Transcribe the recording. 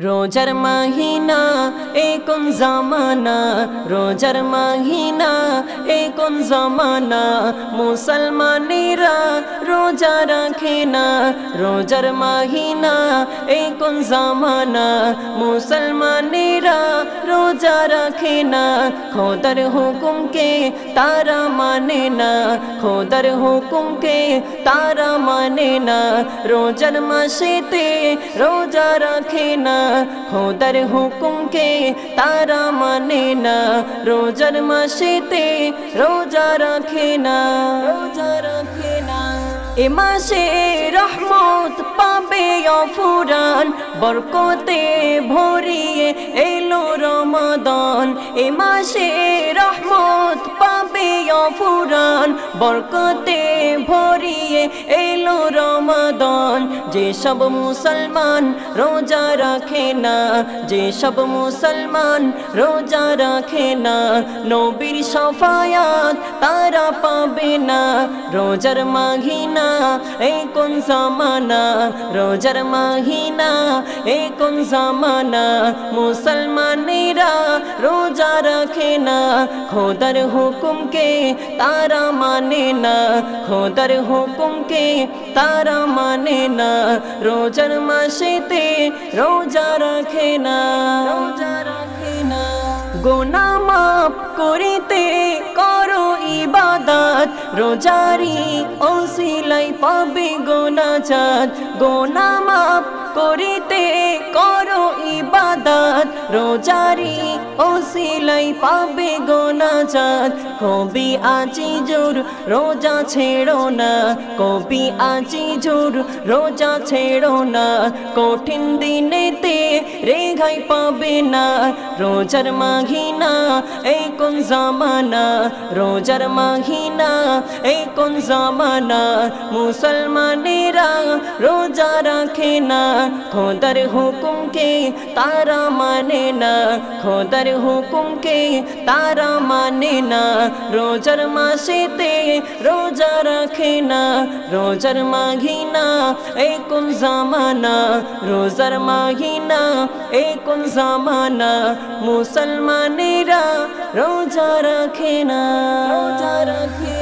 রোজার মাহিনা এ কোন জামানা, রোজার মাহিনা এ কোন জামানা, মুসলমানেরা রোজা রাখে না। রোজার মাহিনা এ কোন জামানা, মুসলমানেরা রোজা রাখে না। খোদার হুকুমকে তারা মানে না, খোদার হুকুমকে তারা মানে না। রোজার মাসেতে রোজা রাখে না, খোদার হুকুমকে তারা মানে না। রোজার মাসেতে রোজা রাখে না, রোজা রাখে না। এ মাসে রহমত পাবে অফুরান, বরকতে ভরিয়ে এলো রমাদান। এ মাসে রহমত পাবে অফুরান, বরকতে ভরিয়ে এলো রমাদান। যেসব মুসলমান রোজা রাখে না, যেসব মুসলমান রোজা রাখে না, নবীর শাফায়াত তারা পাবে না। রোজার মাহিনা এ কোন জামানা, রোজার মাহিনা এ কোন জামানা, মুসলমানেরা রোজা রাখে না। খোদার হুকুমকে তারা মানে না, খোদার হুকুমকে তারা মানে না। রোজার মাসেতে রোজা রাখে না, রোজা রাখে না। গুনাহ মাফ করিতে করো ইবাদত, রোজারি ওসিলাই পাবে গুনাজাত। গুনাহ মাফ করিতে করো ইবাদত, রোজারি ওসিলাই পাবে গুনাজাত। কবি আজি জোর রোজা ছেড়ো না, কবি আজি জোর রোজা ছেড়ো না। কঠিন দিনেতে রেহাই পাবে না। রোজার মাহিনা এই কোন জামানা, রোজার মাহিনা এই কোন জামানা, মুসলমানেরা রোজা রাখে না। খোদার হুকুমকে তারা মানে না, খোদার হুকুমকে তারা মানে না। রোজার মাসেতে রোজা রাখে না, রোজার মাহিনা এই কোন জামানা, রোজার মাহিনা এই কোন জামানা, মুসলমানেরা রোজা রাখে না, রোজা রাখে।